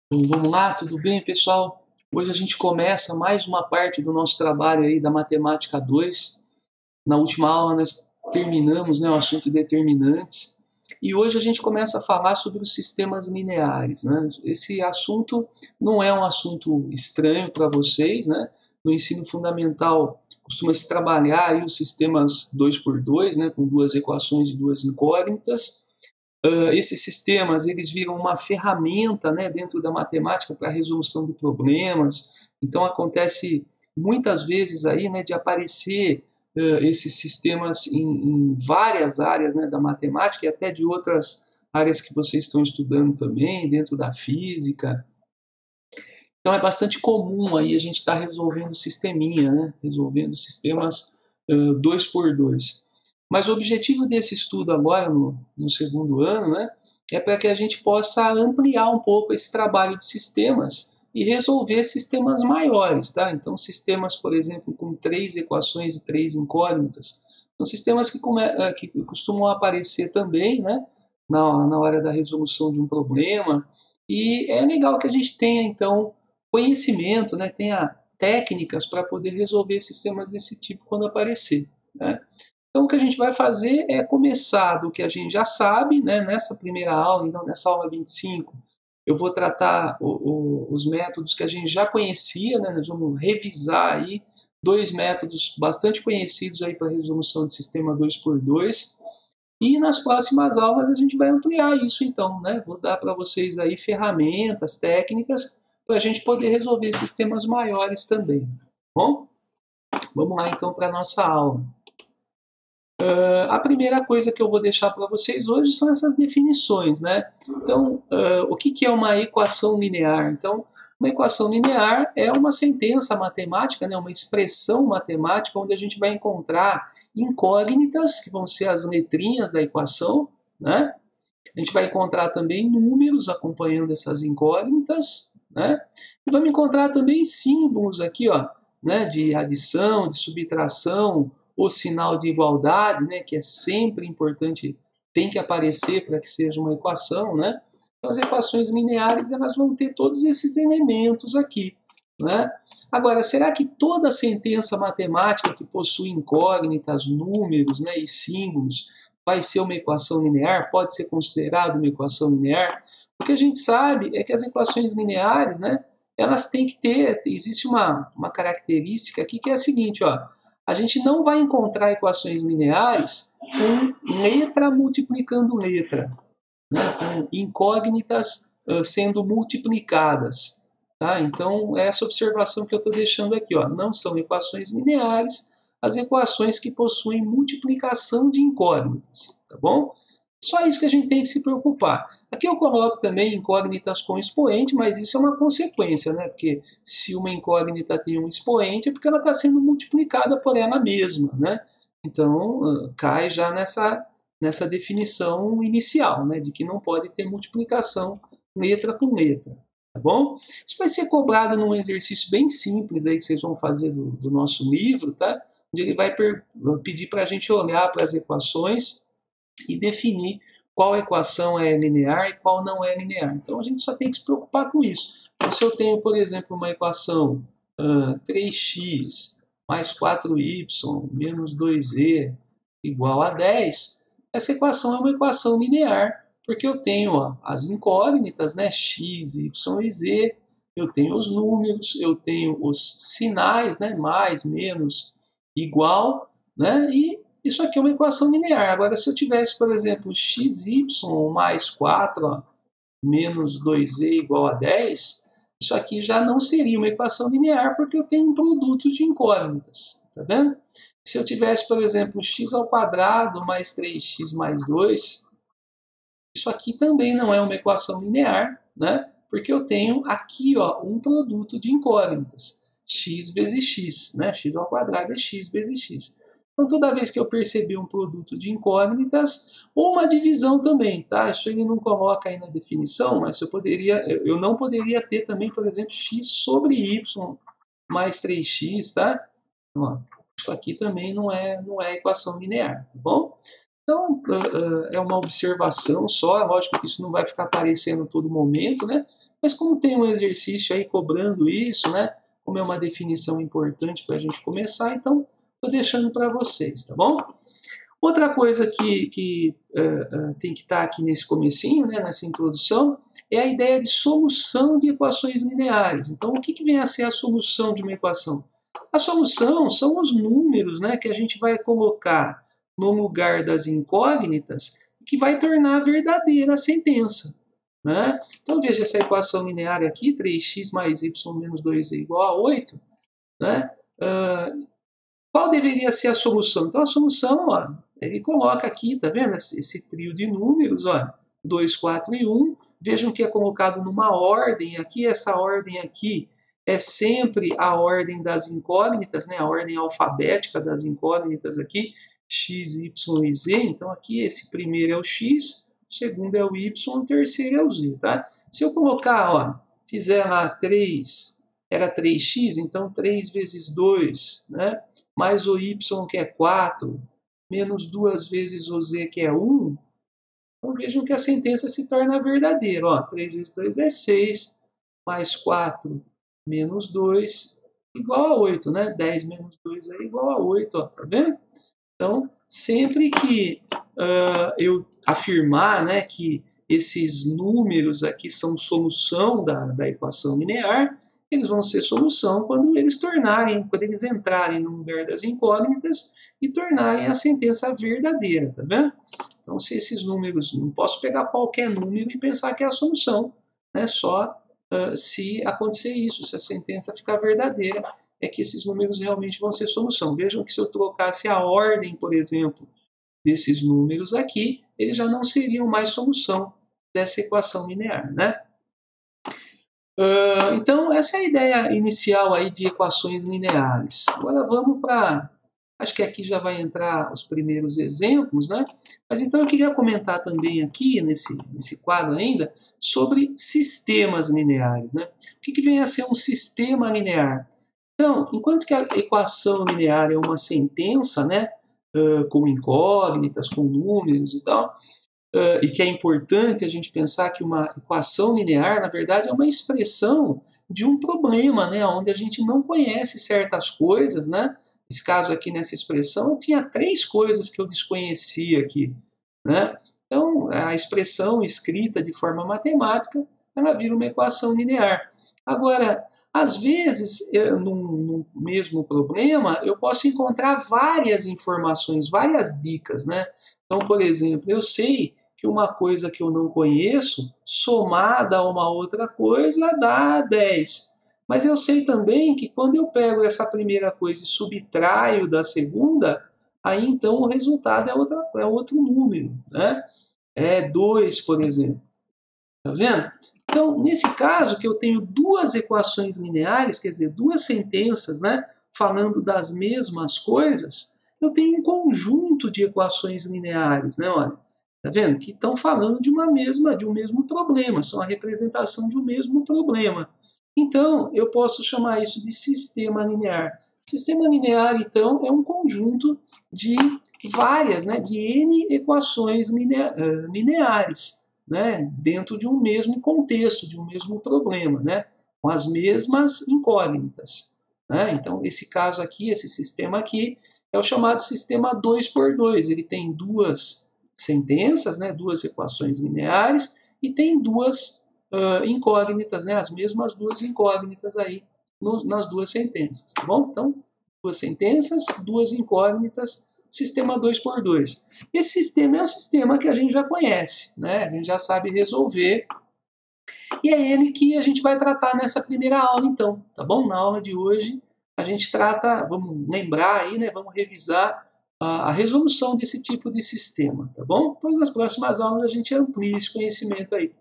Bom, vamos lá, tudo bem, pessoal? Hoje a gente começa mais uma parte do nosso trabalho aí da Matemática 2. Na última aula nós terminamos, né, o assunto determinantes e hoje a gente começa a falar sobre os sistemas lineares, né? Esse assunto não é um assunto estranho para vocês, né? No ensino fundamental costuma-se trabalhar aí os sistemas 2 por 2, né, com duas equações e duas incógnitas. Esses sistemas eles viram uma ferramenta, né, dentro da matemática para a resolução de problemas. Então acontece muitas vezes aí, né, de aparecer esses sistemas em várias áreas, né, da matemática e até de outras áreas que vocês estão estudando também, dentro da física. Então é bastante comum aí a gente estar resolvendo sisteminha, né, resolvendo sistemas 2 por 2. Mas o objetivo desse estudo agora, no segundo ano, né, é para que a gente possa ampliar um pouco esse trabalho de sistemas e resolver sistemas maiores, tá? Então, sistemas, por exemplo, com 3 equações e 3 incógnitas, são sistemas que costumam aparecer também, né, na hora da resolução de um problema, e é legal que a gente tenha, então, conhecimento, né, tenha técnicas para poder resolver sistemas desse tipo quando aparecer, né? Então, o que a gente vai fazer é começar do que a gente já sabe, né, nessa primeira aula, então, nessa aula 25, eu vou tratar os métodos que a gente já conhecia, né, nós vamos revisar aí dois métodos bastante conhecidos aí para resolução de sistema 2 por 2, e nas próximas aulas a gente vai ampliar isso então, né? Vou dar para vocês aí ferramentas, técnicas, para a gente poder resolver sistemas maiores também. Bom, vamos lá então para a nossa aula. A primeira coisa que eu vou deixar para vocês hoje são essas definições, né? Então, o que é uma equação linear? Então, uma equação linear é uma sentença matemática, né? Uma expressão matemática onde a gente vai encontrar incógnitas, que vão ser as letrinhas da equação, né? A gente vai encontrar também números acompanhando essas incógnitas, né? E vamos encontrar também símbolos aqui, ó, né, de adição, de subtração, o sinal de igualdade, né, que é sempre importante, tem que aparecer para que seja uma equação, né? Então, as equações lineares elas vão ter todos esses elementos aqui, né? Agora, será que toda sentença matemática que possui incógnitas, números, né, e símbolos vai ser uma equação linear? Pode ser considerada uma equação linear? O que a gente sabe é que as equações lineares, né, elas têm que ter, existe uma característica aqui que é a seguinte, ó, a gente não vai encontrar equações lineares com letra multiplicando letra, né, com incógnitas sendo multiplicadas. Tá? Então, é essa observação que eu estou deixando aqui. Ó. Não são equações lineares as equações que possuem multiplicação de incógnitas. Tá bom? Só isso que a gente tem que se preocupar. Aqui eu coloco também incógnitas com expoente, mas isso é uma consequência, né? Porque se uma incógnita tem um expoente, é porque ela está sendo multiplicada por ela mesma, né? Então, cai já nessa definição inicial, né? De que não pode ter multiplicação letra com letra. Tá bom? Isso vai ser cobrado num exercício bem simples aí que vocês vão fazer do nosso livro, tá? Onde ele vai pedir para a gente olhar para as equações e definir qual equação é linear e qual não é linear. Então a gente só tem que se preocupar com isso. Então, se eu tenho, por exemplo, uma equação 3x mais 4y menos 2z igual a 10, essa equação é uma equação linear, porque eu tenho as incógnitas, né, x, y e z, eu tenho os números, eu tenho os sinais, né, mais, menos, igual, né, e isso aqui é uma equação linear. Agora, se eu tivesse, por exemplo, xy mais 4 ó, menos 2z igual a 10, isso aqui já não seria uma equação linear, porque eu tenho um produto de incógnitas. Tá vendo? Se eu tivesse, por exemplo, x ao quadrado mais 3x mais 2, isso aqui também não é uma equação linear, né? Porque eu tenho aqui ó, um produto de incógnitas, x vezes x, né? X ao quadrado é x vezes x. Então, toda vez que eu perceber um produto de incógnitas, ou uma divisão também, tá? Isso ele não coloca aí na definição, mas eu não poderia ter também, por exemplo, x sobre y mais 3x, tá? Ó, isso aqui também não é equação linear, tá bom? Então, é uma observação só, lógico que isso não vai ficar aparecendo a todo momento, né? Mas como tem um exercício aí cobrando isso, né? Como é uma definição importante para a gente começar, então estou deixando para vocês, tá bom? Outra coisa que tem que estar aqui nesse comecinho, né, nessa introdução, é a ideia de solução de equações lineares. Então, o que vem a ser a solução de uma equação? A solução são os números, né, que a gente vai colocar no lugar das incógnitas, que vai tornar verdadeira a sentença. Né? Então, veja essa equação linear aqui, 3x mais y menos 2 é igual a 8. Né? Qual deveria ser a solução? Então, a solução, ó, ele coloca aqui, tá vendo? Esse trio de números, ó, 2, 4 e 1. Vejam que é colocado numa ordem aqui. Essa ordem aqui é sempre a ordem das incógnitas, né? A ordem alfabética das incógnitas aqui, x, y e z. Então, aqui esse primeiro é o x, o segundo é o y, o terceiro é o z, tá? Se eu colocar, ó, fizer lá 3, era 3x, então 3 vezes 2, né? Mais o y, que é 4, menos 2 vezes o z, que é 1, então vejam que a sentença se torna verdadeira. Ó, 3 vezes 2 é 6, mais 4 menos 2, igual a 8, né? 10 menos 2 é igual a 8, ó, tá vendo? Então, sempre que eu afirmar, né, que esses números aqui são solução da equação linear, eles vão ser solução quando eles entrarem no lugar das incógnitas e tornarem a sentença verdadeira, tá vendo? Então, se esses números, não posso pegar qualquer número e pensar que é a solução, né? Só se acontecer isso, se a sentença ficar verdadeira, é que esses números realmente vão ser solução. Vejam que se eu trocasse a ordem, por exemplo, desses números aqui, eles já não seriam mais solução dessa equação linear, né? Então, essa é a ideia inicial aí de equações lineares. Agora vamos para... Acho que aqui já vai entrar os primeiros exemplos, né? Mas então eu queria comentar também aqui, nesse quadro ainda, sobre sistemas lineares, né? O que vem a ser um sistema linear? Então, enquanto que a equação linear é uma sentença, né? Com incógnitas, com números e tal, e que é importante a gente pensar que uma equação linear, na verdade, é uma expressão de um problema, né, onde a gente não conhece certas coisas, né? Nesse caso aqui, nessa expressão, eu tinha 3 coisas que eu desconhecia aqui, né? Então, a expressão escrita de forma matemática, ela vira uma equação linear. Agora, às vezes, num mesmo problema, eu posso encontrar várias informações, várias dicas, né? Então, por exemplo, eu sei que uma coisa que eu não conheço, somada a uma outra coisa, dá 10. Mas eu sei também que quando eu pego essa primeira coisa e subtraio da segunda, aí então o resultado é outro número, né? É 2, por exemplo. Tá vendo? Então, nesse caso, que eu tenho duas equações lineares, quer dizer, duas sentenças, né, falando das mesmas coisas, eu tenho um conjunto de equações lineares, né, olha. Tá vendo? Que estão falando de um mesmo problema, são a representação de um mesmo problema. Então, eu posso chamar isso de sistema linear. Sistema linear, então, é um conjunto de várias, né, de N equações lineares, né, dentro de um mesmo contexto, de um mesmo problema, né, com as mesmas incógnitas. Né? Então, esse caso aqui, esse sistema aqui, é o chamado sistema 2x2. Ele tem duas sentenças, né, duas equações lineares, e tem duas incógnitas, né, as mesmas duas incógnitas aí nas duas sentenças, tá bom? Então, duas sentenças, duas incógnitas, sistema 2x2. Esse sistema é um sistema que a gente já conhece, né, a gente já sabe resolver, e é ele que a gente vai tratar nessa primeira aula, então, tá bom? Na aula de hoje, a gente trata, vamos lembrar aí, né, vamos revisar a resolução desse tipo de sistema, tá bom? Depois nas próximas aulas a gente amplia esse conhecimento aí.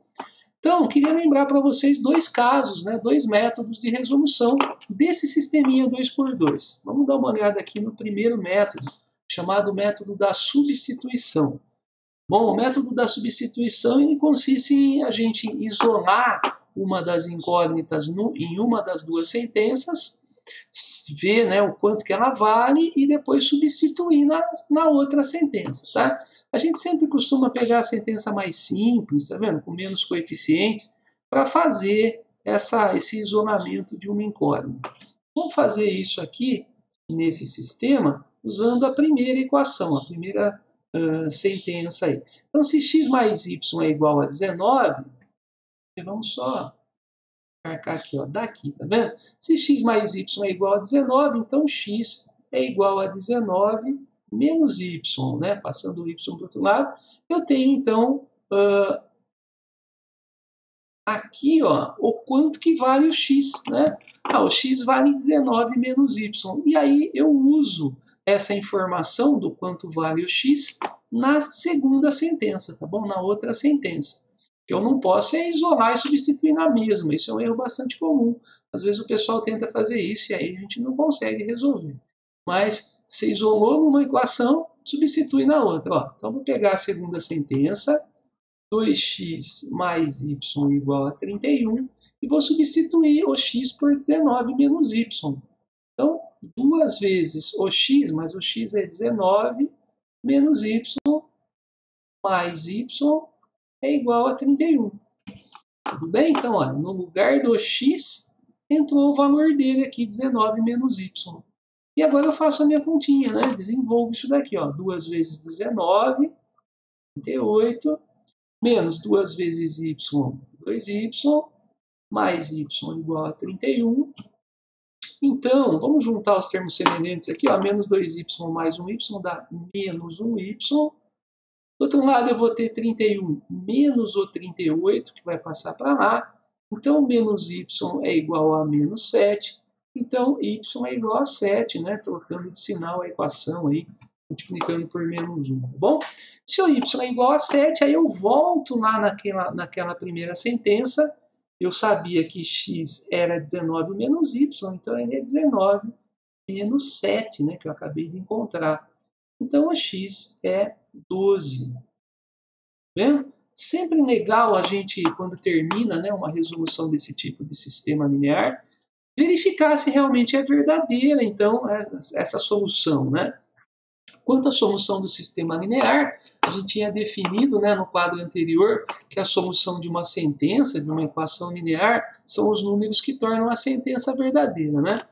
Então, queria lembrar para vocês dois casos, né, dois métodos de resolução desse sisteminha 2x2. Vamos dar uma olhada aqui no primeiro método, chamado método da substituição. Bom, o método da substituição ele consiste em a gente isolar uma das incógnitas em uma das duas sentenças ver, né, o quanto que ela vale e depois substituir na outra sentença, tá? A gente sempre costuma pegar a sentença mais simples, tá vendo? Com menos coeficientes, para fazer esse isolamento de uma incógnita. Vamos fazer isso aqui, nesse sistema, usando a primeira equação, a primeira sentença aí. Então, se x mais y é igual a 19, vamos só marcar aqui, ó, daqui, tá vendo? Se x mais y é igual a 19, então x é igual a 19 menos y, né? Passando o y para o outro lado, eu tenho, então, aqui, ó, o quanto que vale o x, né? O x vale 19 menos y. E aí eu uso essa informação do quanto vale o x na segunda sentença, tá bom? Na outra sentença. Que eu não posso isolar e substituir na mesma. Isso é um erro bastante comum. Às vezes o pessoal tenta fazer isso e aí a gente não consegue resolver. Mas você isolou numa equação, substitui na outra. Ó, então vou pegar a segunda sentença, 2x mais y igual a 31, e vou substituir o x por 19 menos y. Então, 2 vezes o x, mas o x é 19, menos y, mais y, é igual a 31. Tudo bem? Então, olha, no lugar do x, entrou o valor dele aqui, 19 menos y. E agora eu faço a minha continha, né? Desenvolvo isso daqui, ó. 2 vezes 19, 38, menos 2 vezes y, 2y, mais y igual a 31. Então, vamos juntar os termos semelhantes aqui, ó, menos 2y mais 1y dá menos 1y. Do outro lado, eu vou ter 31 menos o 38, que vai passar para lá. Então, menos y é igual a menos 7. Então, y é igual a 7, né? Trocando de sinal a equação aí, multiplicando por menos 1, tá bom? Se o y é igual a 7, aí eu volto lá naquela primeira sentença. Eu sabia que x era 19 menos y, então ele é 19 menos 7, né? Que eu acabei de encontrar. Então, o x é 12. Vendo? Sempre legal a gente, quando termina, né, uma resolução desse tipo de sistema linear, verificar se realmente é verdadeira, então, essa solução, né? Quanto à solução do sistema linear, a gente tinha definido, né, no quadro anterior que a solução de uma sentença, de uma equação linear, são os números que tornam a sentença verdadeira, né?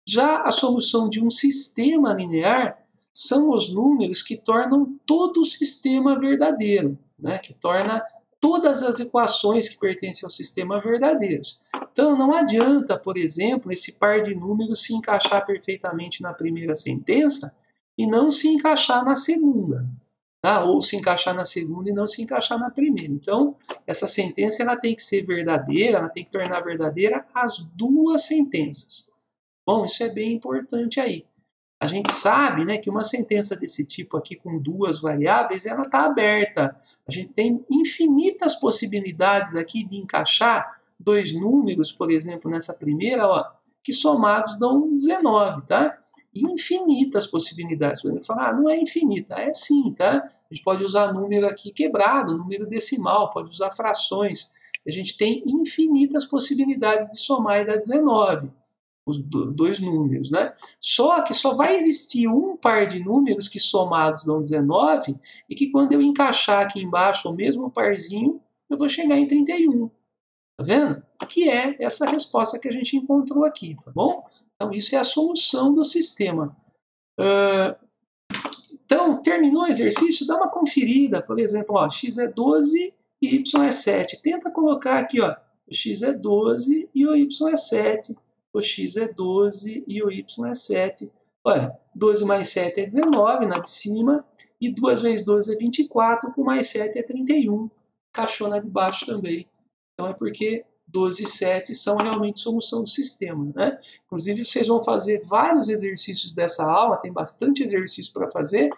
Já a solução de um sistema linear são os números que tornam todo o sistema verdadeiro, né? Que torna todas as equações que pertencem ao sistema verdadeiros. Então, não adianta, por exemplo, esse par de números se encaixar perfeitamente na primeira sentença e não se encaixar na segunda, tá? Ou se encaixar na segunda e não se encaixar na primeira. Então, essa sentença ela tem que ser verdadeira, ela tem que tornar verdadeira as duas sentenças. Bom, isso é bem importante aí. A gente sabe, né, que uma sentença desse tipo aqui com duas variáveis, ela está aberta. A gente tem infinitas possibilidades aqui de encaixar dois números, por exemplo, nessa primeira, ó, que somados dão 19, tá? Infinitas possibilidades. Por exemplo, falar, não é infinita, é sim, tá? A gente pode usar número aqui quebrado, número decimal, pode usar frações. A gente tem infinitas possibilidades de somar e dar 19. Os dois números, né? Só que só vai existir um par de números que somados dão 19 e que quando eu encaixar aqui embaixo o mesmo parzinho, eu vou chegar em 31. Tá vendo? Que é essa resposta que a gente encontrou aqui, tá bom? Então, isso é a solução do sistema. Então, terminou o exercício? Dá uma conferida. Por exemplo, ó, x é 12 e y é 7. Tenta colocar aqui, ó, o x é 12 e o y é 7. O x é 12 e o y é 7. Olha, 12 mais 7 é 19 na de cima, e 2 vezes 12 é 24, com mais 7 é 31. Encaixou na de baixo também. Então é porque 12 e 7 são realmente solução do sistema, né? Inclusive, vocês vão fazer vários exercícios dessa aula, tem bastante exercício para fazer,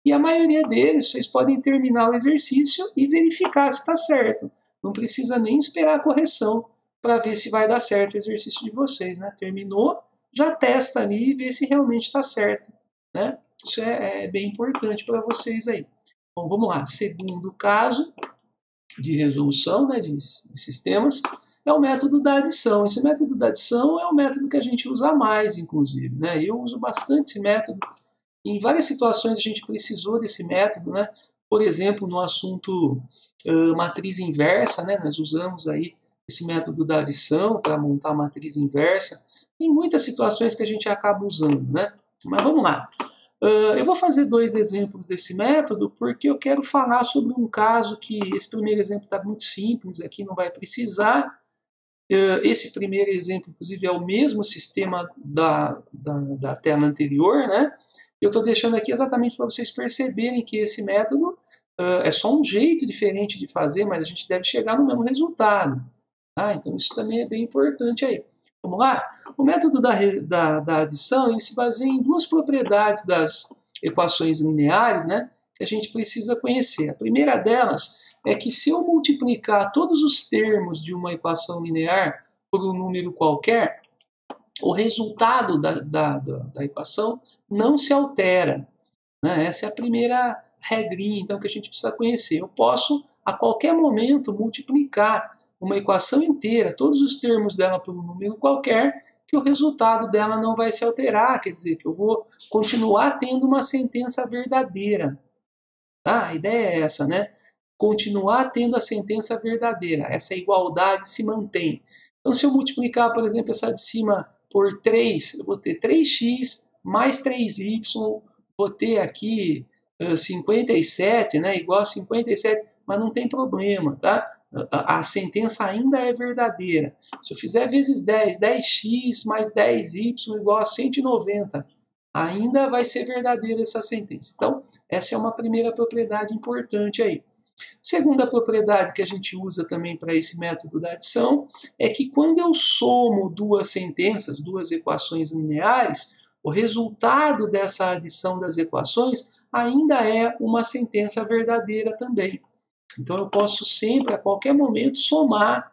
e a maioria deles vocês podem terminar o exercício e verificar se está certo. Não precisa nem esperar a correção para ver se vai dar certo o exercício de vocês, né? Terminou, já testa ali e vê se realmente está certo, né? Isso é bem importante para vocês aí. Bom, vamos lá. Segundo caso de resolução, né, de sistemas. é o método da adição. Esse método da adição é o método que a gente usa mais, inclusive, né? Eu uso bastante esse método. Em várias situações a gente precisou desse método, né? Por exemplo, no assunto matriz inversa, né? Nós usamos aí esse método da adição para montar a matriz inversa. Tem muitas situações que a gente acaba usando, né? Mas vamos lá. Eu vou fazer dois exemplos desse método porque eu quero falar sobre um caso que esse primeiro exemplo está muito simples, aqui não vai precisar. Esse primeiro exemplo, inclusive, é o mesmo sistema da tela anterior, né? Eu estou deixando aqui exatamente para vocês perceberem que esse método é só um jeito diferente de fazer, mas a gente deve chegar no mesmo resultado. Tá? Então isso também é bem importante aí. Vamos lá? O método da adição ele se baseia em duas propriedades das equações lineares, né, que a gente precisa conhecer. A primeira delas é que se eu multiplicar todos os termos de uma equação linear por um número qualquer, o resultado da equação não se altera. Né? Essa é a primeira regrinha então, que a gente precisa conhecer. Eu posso, a qualquer momento, multiplicar uma equação inteira, todos os termos dela por um número qualquer, que o resultado dela não vai se alterar, quer dizer, que eu vou continuar tendo uma sentença verdadeira. Tá? A ideia é essa, né? Continuar tendo a sentença verdadeira, essa igualdade se mantém. Então, se eu multiplicar, por exemplo, essa de cima por 3, eu vou ter 3x mais 3y, vou ter aqui 57, né, igual a 57, mas não tem problema, tá? A sentença ainda é verdadeira. Se eu fizer vezes 10, 10x mais 10y igual a 190, ainda vai ser verdadeira essa sentença. Então, essa é uma primeira propriedade importante aí. Segunda propriedade que a gente usa também para esse método da adição é que quando eu somo duas sentenças, duas equações lineares, o resultado dessa adição das equações ainda é uma sentença verdadeira também. Então eu posso sempre, a qualquer momento, somar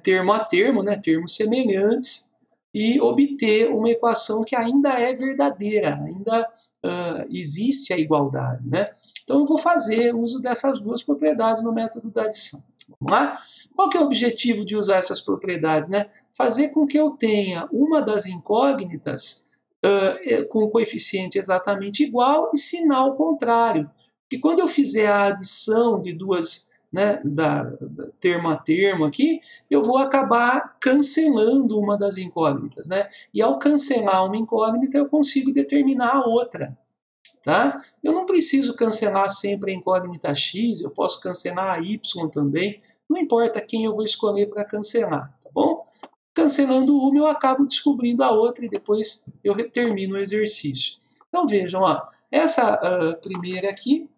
termo a termo, né, termos semelhantes, e obter uma equação que ainda é verdadeira, ainda existe a igualdade. Né? Então eu vou fazer uso dessas duas propriedades no método da adição. Vamos lá? Qual que é o objetivo de usar essas propriedades? Né? Fazer com que eu tenha uma das incógnitas com coeficiente exatamente igual e sinal contrário. Porque quando eu fizer a adição de duas, né, termo a termo aqui, eu vou acabar cancelando uma das incógnitas. Né? E ao cancelar uma incógnita, eu consigo determinar a outra. Tá? Eu não preciso cancelar sempre a incógnita x, eu posso cancelar a y também, não importa quem eu vou escolher para cancelar, tá bom? Cancelando uma, eu acabo descobrindo a outra e depois eu termino o exercício. Então vejam, ó, essa primeira aqui,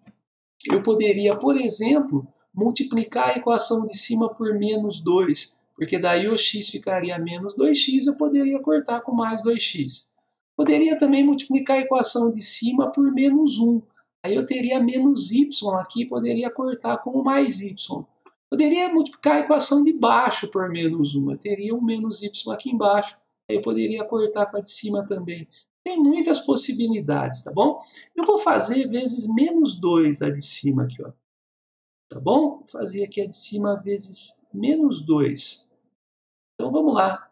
eu poderia, por exemplo, multiplicar a equação de cima por menos 2, porque daí o x ficaria menos 2x, eu poderia cortar com mais 2x. Poderia também multiplicar a equação de cima por menos 1. Aí eu teria menos y aqui, poderia cortar com mais y. Poderia multiplicar a equação de baixo por menos 1. Eu teria um menos y aqui embaixo. Aí eu poderia cortar com a de cima também. Tem muitas possibilidades, tá bom? Eu vou fazer vezes menos 2 a de cima aqui, ó. Tá bom? Vou fazer aqui a de cima vezes menos 2. Então vamos lá.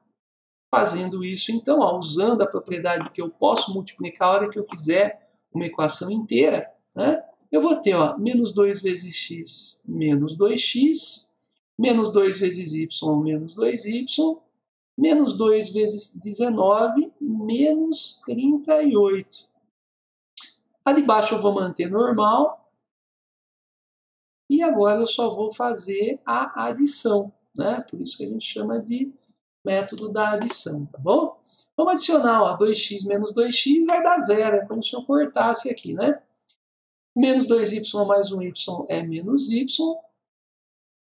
Fazendo isso, então, ó, usando a propriedade que eu posso multiplicar a hora que eu quiser uma equação inteira, né? Eu vou ter ó, menos 2 vezes x menos 2x, menos 2 vezes y menos 2y, menos 2 vezes 19 menos 38. A de baixo eu vou manter normal. E agora eu só vou fazer a adição, né? Por isso que a gente chama de método da adição, tá bom? Vamos adicionar, ó, 2x menos 2x vai dar zero, é como se eu cortasse aqui, né? Menos 2y mais 1y é menos y.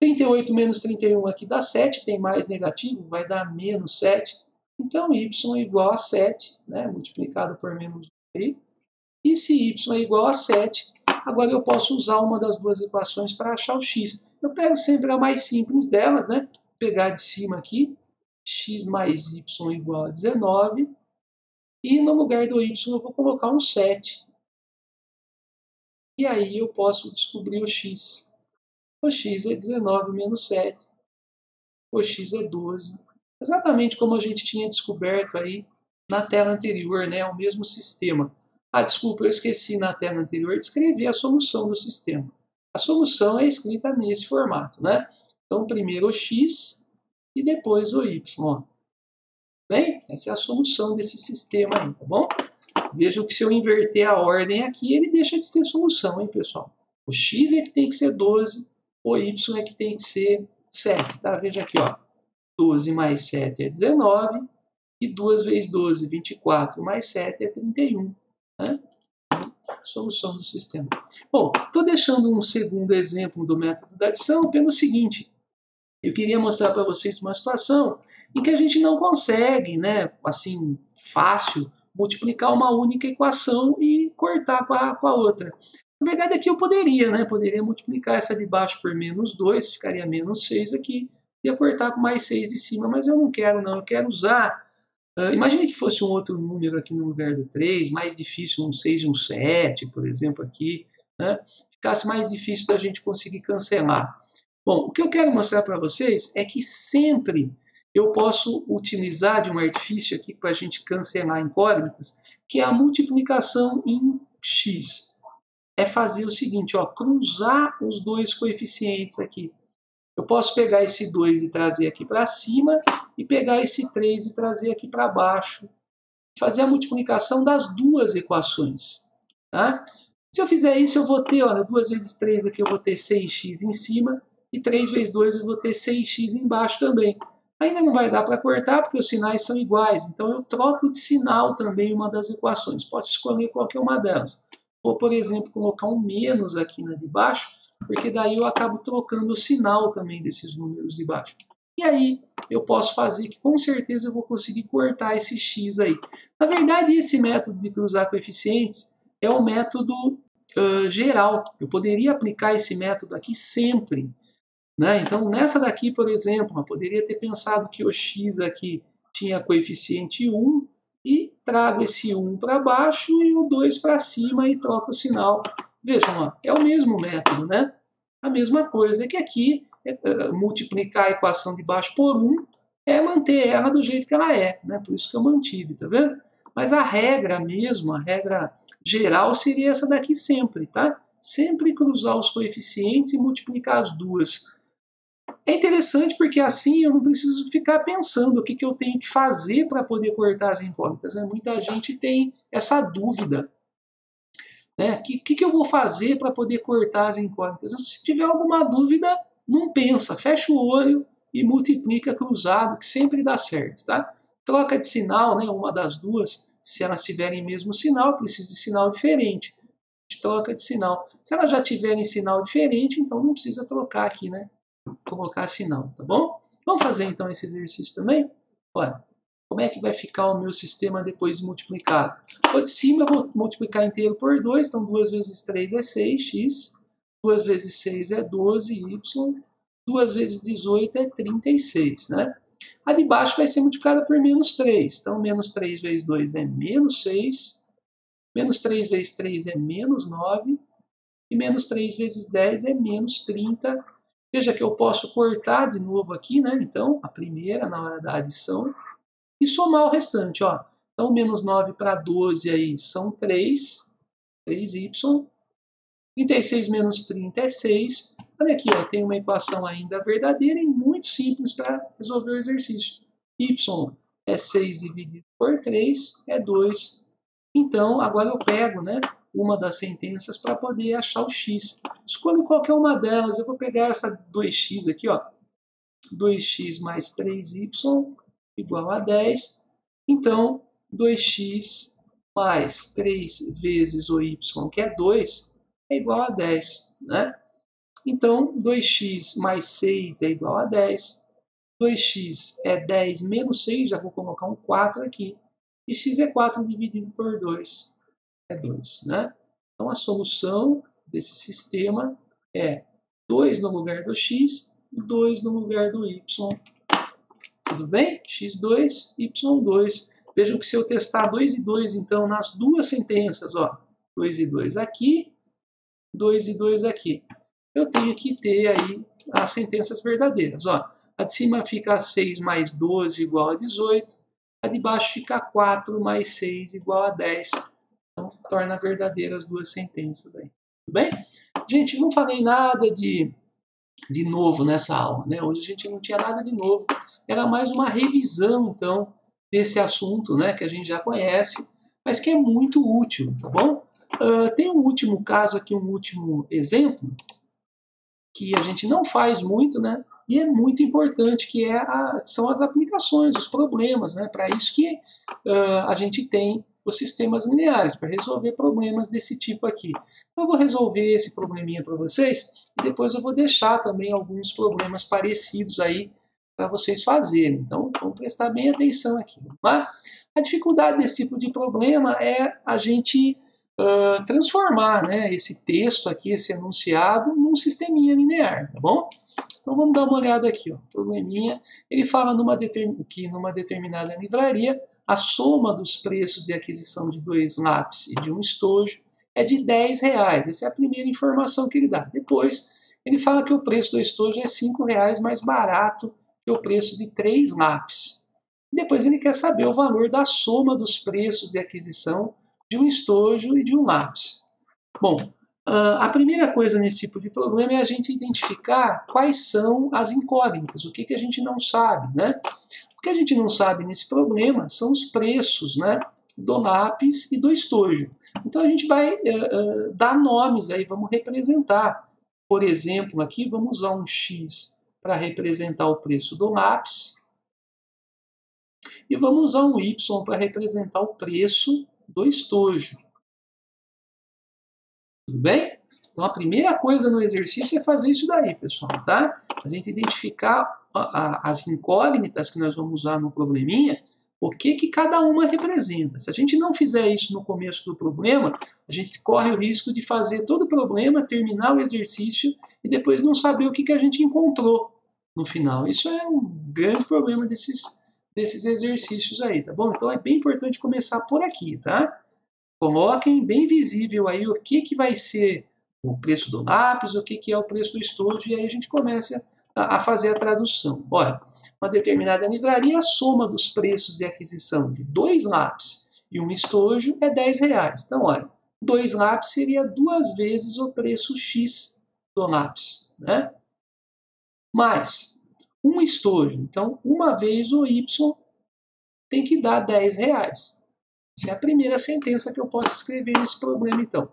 38 menos 31 aqui dá 7, tem mais negativo, vai dar menos 7. Então, y é igual a 7, né? Multiplicado por menos 1 aí. E se y é igual a 7, agora eu posso usar uma das duas equações para achar o x. Eu pego sempre a mais simples delas, né? Vou pegar de cima aqui, x mais y igual a 19, e no lugar do y eu vou colocar um 7. E aí eu posso descobrir o x. O x é 19 menos 7. o x é 12. Exatamente como a gente tinha descoberto aí na tela anterior, né? O mesmo sistema. Ah, desculpa, eu esqueci na tela anterior de escrever a solução do sistema. A solução é escrita nesse formato, né? Então, primeiro o x e depois o y. Bem, essa é a solução desse sistema aí, tá bom? Vejam que se eu inverter a ordem aqui, ele deixa de ser solução, hein, pessoal? O x é que tem que ser 12, o y é que tem que ser 7, tá? Veja aqui, ó. 12 mais 7 é 19, e 2 vezes 12, 24, mais 7 é 31, né? Solução do sistema. Bom, estou deixando um segundo exemplo do método da adição pelo seguinte. Eu queria mostrar para vocês uma situação em que a gente não consegue, né, assim, fácil, multiplicar uma única equação e cortar com a outra. Na verdade, aqui eu poderia, né? Poderia multiplicar essa de baixo por menos 2, ficaria menos 6 aqui, ia cortar com mais 6 de cima, mas eu não quero, não. Eu quero usar... imagine que fosse um outro número aqui no lugar do 3, mais difícil, um 6 e um 7, por exemplo, aqui, né? Ficasse mais difícil da gente conseguir cancelar. Bom, o que eu quero mostrar para vocês é que sempre eu posso utilizar de um artifício aqui para a gente cancelar incógnitas, que é a multiplicação em x. É fazer o seguinte, ó, cruzar os dois coeficientes aqui. Eu posso pegar esse 2 e trazer aqui para cima, e pegar esse 3 e trazer aqui para baixo. Fazer a multiplicação das duas equações. Tá? Se eu fizer isso, eu vou ter, olha, 2 vezes 3 aqui eu vou ter 6x em cima, e 3 vezes 2 eu vou ter 6x embaixo também. Ainda não vai dar para cortar, porque os sinais são iguais, então eu troco de sinal também uma das equações. Posso escolher qualquer uma delas. Vou, por exemplo, colocar um menos aqui na de baixo, porque daí eu acabo trocando o sinal também desses números de baixo. E aí eu posso fazer que com certeza eu vou conseguir cortar esse x aí. Na verdade, esse método de cruzar coeficientes é o método geral. Eu poderia aplicar esse método aqui sempre, né? Então, nessa daqui, por exemplo, eu poderia ter pensado que o x aqui tinha coeficiente 1 e trago esse 1 para baixo e o 2 para cima e troco o sinal. Vejam, ó, é o mesmo método, né? A mesma coisa, é que aqui multiplicar a equação de baixo por 1 é manter ela do jeito que ela é, né? Por isso que eu mantive, tá vendo? Mas a regra mesmo, a regra geral seria essa daqui sempre, tá? Sempre cruzar os coeficientes e multiplicar as duas. É interessante porque assim eu não preciso ficar pensando o que eu tenho que fazer para poder cortar as incógnitas, né? Muita gente tem essa dúvida. Né? O que eu vou fazer para poder cortar as incógnitas? Se tiver alguma dúvida, não pensa, fecha o olho e multiplica cruzado, que sempre dá certo. Tá? Troca de sinal, né? Uma das duas, se elas tiverem mesmo sinal, precisa de sinal diferente. Troca de sinal. Se elas já tiverem sinal diferente, então não precisa trocar aqui, né? Colocar sinal, tá bom? Vamos fazer então esse exercício também? Olha, como é que vai ficar o meu sistema depois de multiplicado? O de cima eu vou multiplicar inteiro por 2, então 2 vezes 3 é 6x, 2 vezes 6 é 12y, 2 vezes 18 é 36, né? A de baixo vai ser multiplicada por menos 3, então menos 3 vezes 2 é menos 6, menos 3 vezes 3 é menos 9, e menos 3 vezes 10 é menos 30. Veja que eu posso cortar de novo aqui, né? Então, a primeira na hora da adição, e somar o restante, ó. Então, menos 9 para 12 aí são 3y. 36 menos 30 é 6. Olha aqui, ó, tem uma equação ainda verdadeira e muito simples para resolver o exercício. Y é 6 dividido por 3, é 2. Então, agora eu pego, né, uma das sentenças para poder achar o x. Escolho qualquer uma delas. Eu vou pegar essa 2x aqui, ó. 2x mais 3y igual a 10. Então, 2x mais 3 vezes o y, que é 2, é igual a 10. Né? Então, 2x mais 6 é igual a 10. 2x é 10 menos 6, já vou colocar um 4 aqui. E x é 4 dividido por 2, é 2. Né? Então, a solução desse sistema é 2 no lugar do x, 2 no lugar do y. Tudo bem? x2, y2. Vejam que se eu testar 2 e 2, então, nas duas sentenças, ó, 2 e 2 aqui, 2 e 2 aqui, eu tenho que ter aí as sentenças verdadeiras. Ó. A de cima fica 6 mais 12 igual a 18. A de baixo fica 4 mais 6 igual a 10. Então, torna verdadeiras as duas sentenças aí. Tudo bem? Gente, não falei nada de novo nessa aula, né? Hoje a gente não tinha nada de novo. Era mais uma revisão, então, desse assunto, né? Que a gente já conhece, mas que é muito útil, tá bom? Tem um último caso aqui, um último exemplo, que a gente não faz muito, né? E é muito importante, que são as aplicações, os problemas, né? Para isso que a gente tem os sistemas lineares, para resolver problemas desse tipo aqui. Então eu vou resolver esse probleminha para vocês, e depois eu vou deixar também alguns problemas parecidos aí para vocês fazerem. Então vamos prestar bem atenção aqui. Tá? A dificuldade desse tipo de problema é a gente transformar, né, esse texto aqui, esse enunciado, num sisteminha linear, tá bom? Então vamos dar uma olhada aqui, ó. Probleminha. Ele fala que numa determinada livraria a soma dos preços de aquisição de 2 lápis e de um estojo é de R$10. Essa é a primeira informação que ele dá. Depois ele fala que o preço do estojo é R$5 mais barato que o preço de 3 lápis. Depois ele quer saber o valor da soma dos preços de aquisição de um estojo e de um lápis. Bom, a primeira coisa nesse tipo de problema é a gente identificar quais são as incógnitas, o que a gente não sabe, né? O que a gente não sabe nesse problema são os preços, né, do lápis e do estojo. Então a gente vai dar nomes aí, vamos representar. Por exemplo, aqui vamos usar um X para representar o preço do lápis e vamos usar um Y para representar o preço do estojo. Tudo bem? Então, a primeira coisa no exercício é fazer isso daí, pessoal, tá? A gente identificar as incógnitas que nós vamos usar no probleminha, o que cada uma representa. Se a gente não fizer isso no começo do problema, a gente corre o risco de fazer todo o problema, terminar o exercício e depois não saber o que a gente encontrou no final. Isso é um grande problema desses exercícios aí, tá bom? Então, é bem importante começar por aqui, tá? Coloquem bem visível aí o que vai ser o preço do lápis, o que é o preço do estojo, e aí a gente começa a fazer a tradução. Olha, uma determinada livraria, a soma dos preços de aquisição de 2 lápis e um estojo é R$10. Então, olha, 2 lápis seria 2 vezes o preço X do lápis, né? Mais um estojo, então, uma vez o Y tem que dar R$10. Essa é a primeira sentença que eu posso escrever nesse problema, então.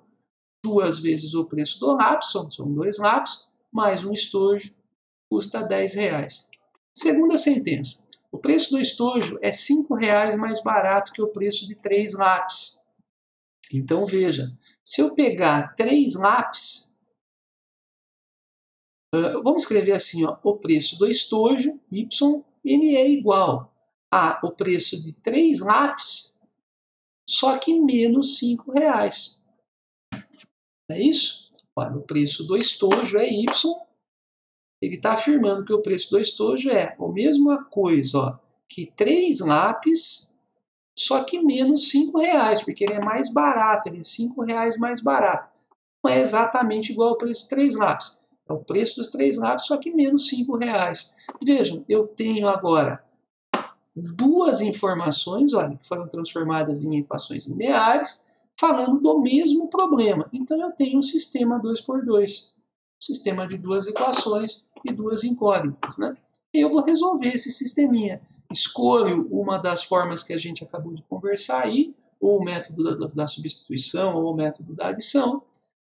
2 vezes o preço do lápis, são 2 lápis, mais um estojo, custa R$10. Segunda sentença. O preço do estojo é R$5 mais barato que o preço de 3 lápis. Então, veja, se eu pegar 3 lápis, vamos escrever assim, ó, o preço do estojo, Y, ele é igual ao preço de 3 lápis, só que menos R$5. É isso? Olha, o preço do estojo é Y. Ele está afirmando que o preço do estojo é a mesma coisa, ó, que 3 lápis, só que menos R$5, porque ele é mais barato, ele é R$5 mais barato. Não é exatamente igual ao preço de 3 lápis. É o preço dos 3 lápis, só que menos R$5. Vejam, eu tenho agora duas informações, olha, que foram transformadas em equações lineares, falando do mesmo problema. Então eu tenho um sistema 2x2, um sistema de duas equações e duas incógnitas, né? E eu vou resolver esse sisteminha. Escolho uma das formas que a gente acabou de conversar aí, ou o método da substituição, ou o método da adição,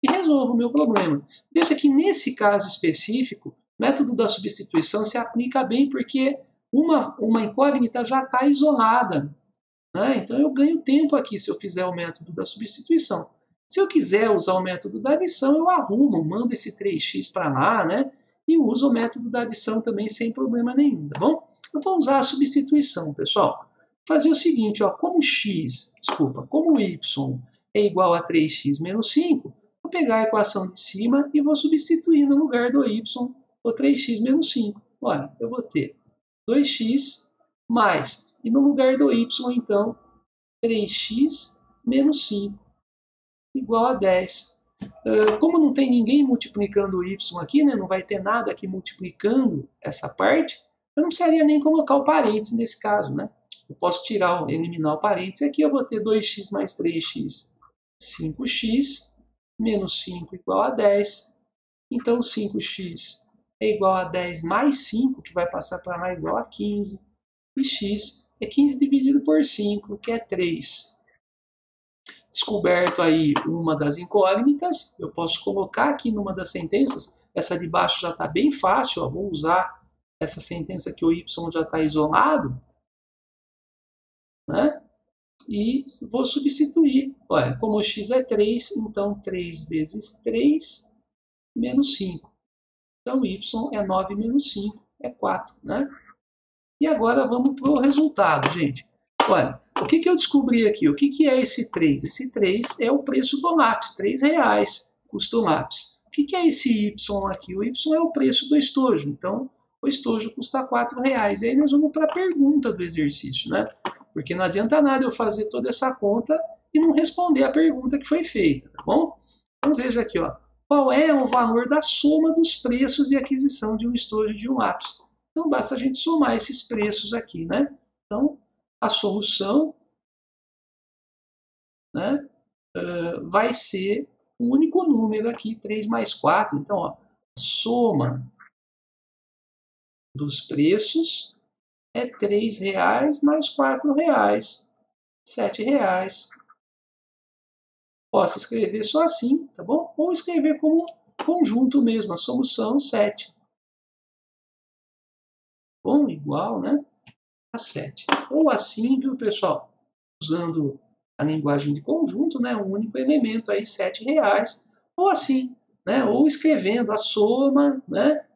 e resolvo o meu problema. Veja que nesse caso específico, o método da substituição se aplica bem porque uma incógnita já está isolada, né? Então eu ganho tempo aqui se eu fizer o método da substituição. Se eu quiser usar o método da adição, eu arrumo, mando esse 3x para lá, né? E uso o método da adição também sem problema nenhum, tá bom? Eu vou usar a substituição, pessoal. Vou fazer o seguinte, ó, como y é igual a 3x menos 5, vou pegar a equação de cima e vou substituir no lugar do y o 3x menos 5. Olha, eu vou ter 2x mais, e no lugar do y, então, 3x menos 5, igual a 10. Como não tem ninguém multiplicando o y aqui, né, não vai ter nada aqui multiplicando essa parte, Eu não precisaria nem colocar o parênteses nesse caso, né? Eu posso eliminar o parênteses aqui, eu vou ter 2x mais 3x, 5x, menos 5 igual a 10. Então, 5x é igual a 10 mais 5, que vai passar para lá igual a 15. E x é 15 dividido por 5, que é 3. Descoberto aí uma das incógnitas, eu posso colocar aqui numa das sentenças, essa de baixo já está bem fácil, ó, vou usar essa sentença que o y já está isolado, né? E vou substituir. Olha, como x é 3, então 3 vezes 3 menos 5. Então y é 9 menos 5, é 4, né? E agora vamos para o resultado, gente. Olha, o que eu descobri aqui? O que é esse 3? Esse 3 é o preço do lápis, R$3 custa o lápis. O que é esse y aqui? O y é o preço do estojo, então o estojo custa R$4. E aí nós vamos para a pergunta do exercício, né? Porque não adianta nada eu fazer toda essa conta e não responder a pergunta que foi feita, tá bom? Então veja aqui, ó. Qual é o valor da soma dos preços de aquisição de um estojo de um lápis? Então basta a gente somar esses preços aqui, né? Então a solução, né, vai ser um único número aqui, 3 mais 4. Então, ó, a soma dos preços é R$3 mais R$4, R$7. Posso escrever só assim, tá bom? Ou escrever como conjunto mesmo, a solução 7. Bom, igual, né, a 7. Ou assim, viu, pessoal? Usando a linguagem de conjunto, né, um único elemento aí, R$7. Ou assim, né, ou escrevendo a soma, né,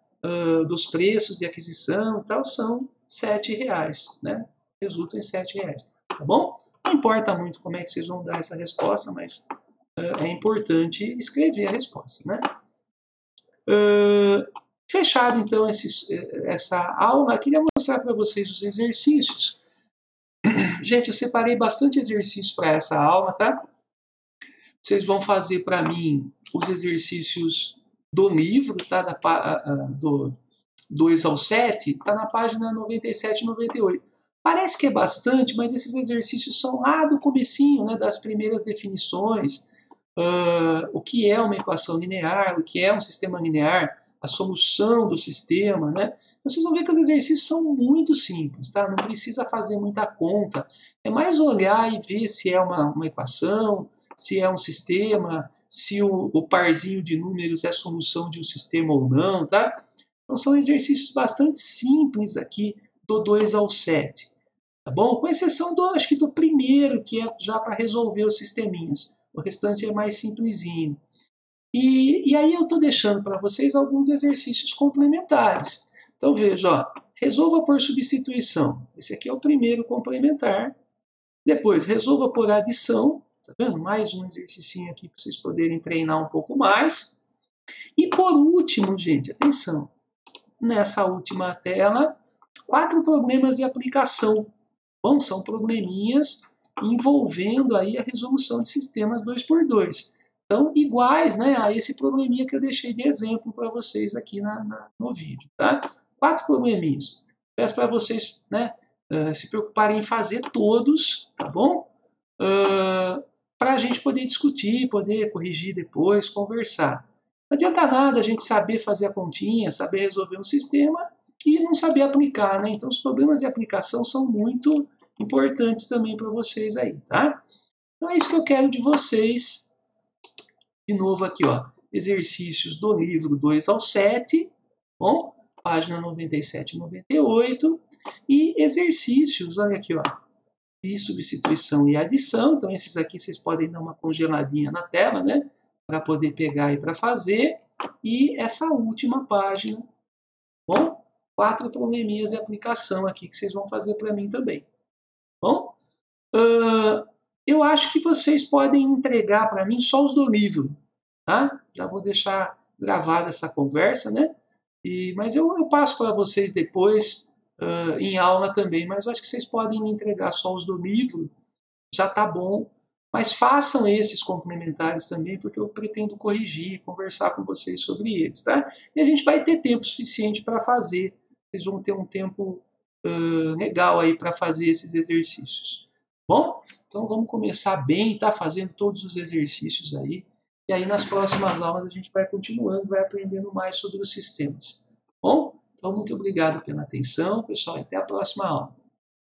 dos preços de aquisição e tal, são R$7, né? Resulta em R$7, tá bom? Não importa muito como é que vocês vão dar essa resposta, mas é importante escrever a resposta, né? Fechado então essa aula, eu queria mostrar para vocês os exercícios. Gente, eu separei bastante exercícios para essa aula, tá? Vocês vão fazer para mim os exercícios do livro, tá? Do 2 ao 7, tá na página 97 e 98. Parece que é bastante, mas esses exercícios são lá do comecinho, né, das primeiras definições, o que é uma equação linear, o que é um sistema linear, a solução do sistema, né? Então, vocês vão ver que os exercícios são muito simples, tá? Não precisa fazer muita conta. É mais olhar e ver se é uma equação, se é um sistema, se o parzinho de números é solução de um sistema ou não, tá? Então, são exercícios bastante simples aqui do 2 ao 7, tá bom? Com exceção acho que do primeiro, que é já para resolver os sisteminhas. O restante é mais simplesinho. E aí eu estou deixando para vocês alguns exercícios complementares. Então veja, ó, resolva por substituição. Esse aqui é o primeiro complementar. Depois, resolva por adição. Tá vendo? Mais um exercício aqui para vocês poderem treinar um pouco mais. E por último, gente, atenção. Nessa última tela, 4 problemas de aplicação. Bom, são probleminhas envolvendo aí a resolução de sistemas 2x2. Então, iguais, né, a esse probleminha que eu deixei de exemplo para vocês aqui no vídeo, tá? 4 probleminhas. Peço para vocês, né, se preocuparem em fazer todos, tá bom? Para a gente poder discutir, poder corrigir depois, conversar. Não adianta nada a gente saber fazer a continha, saber resolver um sistema e não saber aplicar, né? Então, os problemas de aplicação são muito importantes também para vocês aí, tá? Então, é isso que eu quero de vocês. De novo aqui, ó, exercícios do livro 2 ao 7, bom? Página 97 e 98. E exercícios, olha aqui, ó, de substituição e adição. Então, esses aqui vocês podem dar uma congeladinha na tela, né? Para poder pegar e para fazer. E essa última página, bom? 4 probleminhas de aplicação aqui que vocês vão fazer para mim também. Bom? Eu acho que vocês podem entregar para mim só os do livro, tá? Já vou deixar gravada essa conversa, né? Mas eu passo para vocês depois em aula também, mas eu acho que vocês podem me entregar só os do livro, já tá bom. Mas façam esses complementares também, porque eu pretendo corrigir, conversar com vocês sobre eles, tá? E a gente vai ter tempo suficiente para fazer vocês vão ter um tempo legal aí para fazer esses exercícios. Bom, então vamos começar bem, tá? Fazendo todos os exercícios aí. E aí nas próximas aulas a gente vai continuando, vai aprendendo mais sobre os sistemas. Bom, então muito obrigado pela atenção, pessoal, e até a próxima aula.